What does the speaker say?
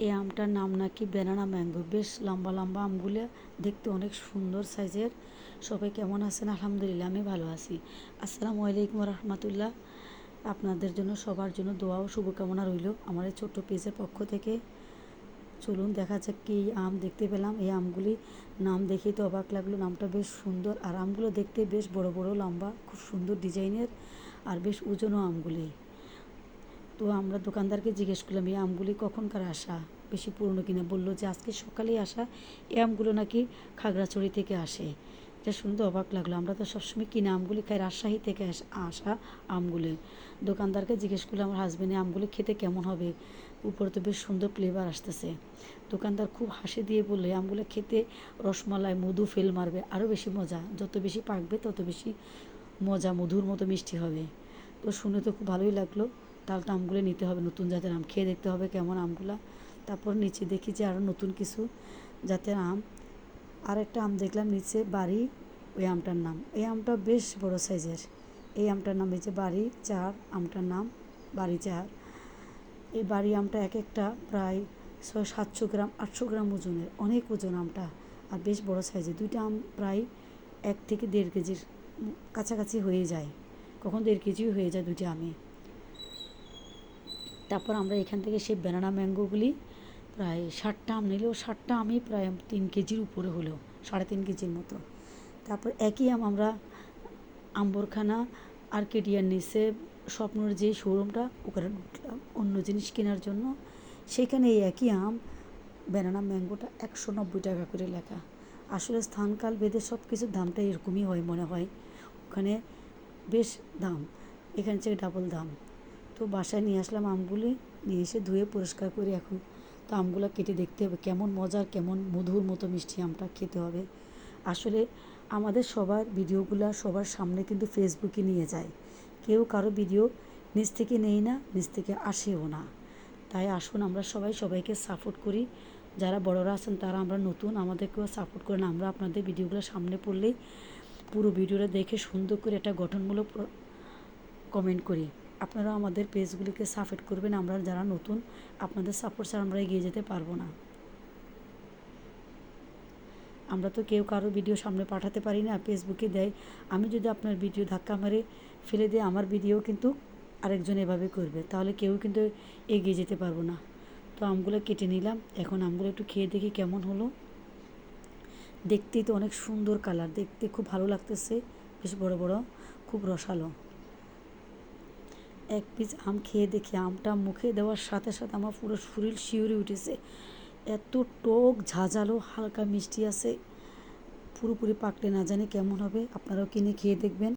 এই আমটার নাম নাকি ব্যানানা ম্যাঙ্গো। বেশ লম্বা লম্বা আমগুলো, দেখতে অনেক সুন্দর সাইজের। সবাই কেমন আছেন? আলহামদুলিল্লাহ আমি ভালো আছি। আসসালামু আলাইকুম রহমতুল্লাহ। আপনাদের জন্য সবার জন্য দোয়া ও শুভকামনা রইল আমার এই ছোট্ট পেজের পক্ষ থেকে। চলুন দেখা যাক কি আম দেখতে পেলাম। এই আমগুলি নাম দেখেই তো অবাক লাগলো, নামটা বেশ সুন্দর। আর আমগুলো দেখতে বেশ বড় বড় লম্বা, খুব সুন্দর ডিজাইনের, আর বেশ ওজনও আমগুলি। তো আমরা দোকানদারকে জিজ্ঞেস করলাম এই আমগুলি কখনকার আসা, বেশি পুরনো কিনা। বললো যে আজকে সকালেই আসা, এই আমগুলো নাকি খাগড়াছড়ি থেকে আসে। এটা শুনতে অবাক লাগলো। আমরা তো সবসময় কিনা আমগুলি খাই, রাজশাহী থেকে আসা আমগুলি। দোকানদারকে জিজ্ঞেস করলাম আমার হাজব্যান্ডে আমগুলি খেতে কেমন হবে, উপরে তো বেশ সুন্দর ফ্লেভার আসতেছে। দোকানদার খুব হাসি দিয়ে বললে আমগুলো খেতে রসমালাই মধু ফেল মারবে, আরও বেশি মজা, যত বেশি পাকবে তত বেশি মজা, মধুর মতো মিষ্টি হবে। তো শুনে তো খুব ভালোই লাগলো। তাহলে তো আমগুলো নিতে হবে, নতুন জাতের আম, খেয়ে দেখতে হবে কেমন আমগুলা। তারপর নিচে দেখি যে আরও নতুন কিছু জাতের আম। আর একটা আম দেখলাম নিচে বাড়ি, ওই আমটার নাম, এই আমটা বেশ বড় সাইজের। এই আমটার নাম এই যে বাড়ি চার, আমটার নাম বাড়ি চার। এই বাড়ি আমটা এক একটা প্রায় 600-700 গ্রাম 800 গ্রাম ওজনের, অনেক ওজন আমটা, আর বেশ বড় সাইজের। দুইটা আম প্রায় 1 থেকে 1.5 কেজির কাছাকাছি হয়ে যায়, কখন 1.5 কেজিও হয়ে যায় দুইটা আমে। তারপর আমরা এখান থেকে সেই ব্যানানা ম্যাঙ্গোগুলি প্রায় 60টা আম নিলেও 60টা আমই প্রায় 3 কেজির উপরে হলেও 3.5 কেজির মতো। তারপর একই আম আমরা আম্বরখানা আর্কেডিয়ার নিচে স্বপ্নর যে শোরুমটা, ওখানে ঢুকলাম অন্য জিনিস কেনার জন্য। সেখানে এই একই আম ব্যানানা ম্যাঙ্গোটা 190 টাকা করে লেখা। আসলে স্থানকাল ভেদে সব কিছুর দামটা এরকমই হয় মনে হয়, ওখানে বেশ দাম, এখানে থেকে ডাবল দাম। তো বাসায় নিয়ে আসলাম আমগুলি, নিয়ে এসে ধুয়ে পরিষ্কার করে এখন তো আমগুলো কেটে দেখতে হবে কেমন মজার, কেমন মধুর মতো মিষ্টি আমটা খেতে হবে। আসলে আমাদের সবার ভিডিওগুলো সবার সামনে কিন্তু ফেসবুকে নিয়ে যায়, কেউ কারো ভিডিও নিজ থেকে নেই না, নিজ থেকে আসেও না। তাই আসুন আমরা সবাই সবাইকে সাপোর্ট করি। যারা বড়রা আছেন তারা আমরা নতুন, আমাদেরকেও সাপোর্ট করেন। আমরা আপনাদের ভিডিওগুলো সামনে পড়লেই পুরো ভিডিওটা দেখে সুন্দর করে একটা গঠনমূলক কমেন্ট করি। আপনারা আমাদের পেজগুলিকে সাপোর্ট করবেন। আমরা যারা নতুন, আপনাদের সাপোর্ট ছাড়া আমরা এগিয়ে যেতে পারবো না। আমরা তো কেউ কারো ভিডিও সামনে পাঠাতে পারি না, ফেসবুকে দেয়। আমি যদি আপনার ভিডিও ধাক্কা মারে ফেলে দিয়ে আমার ভিডিও কিন্তু আরেকজন এভাবে করবে, তাহলে কেউ কিন্তু এগিয়ে যেতে পারবো না। তো আমগুলো কেটে নিলাম, এখন আমগুলো একটু খেয়ে দেখি কেমন হলো। দেখতেই তো অনেক সুন্দর কালার, দেখতে খুব ভালো লাগতেছে, বেশ বড় বড়, খুব রসালো। এক পিস আম খেয়ে দেখি, আমটা মুখে দেওয়ার সাথে সাথে আমার পুরো শরীর শিউরে উঠেছে। এত টক ঝাঁঝালো, হালকা মিষ্টি আছে, পুরোপুরি পাকলে না জানি কেমন হবে। আপনারাও কিনে খেয়ে দেখবেন।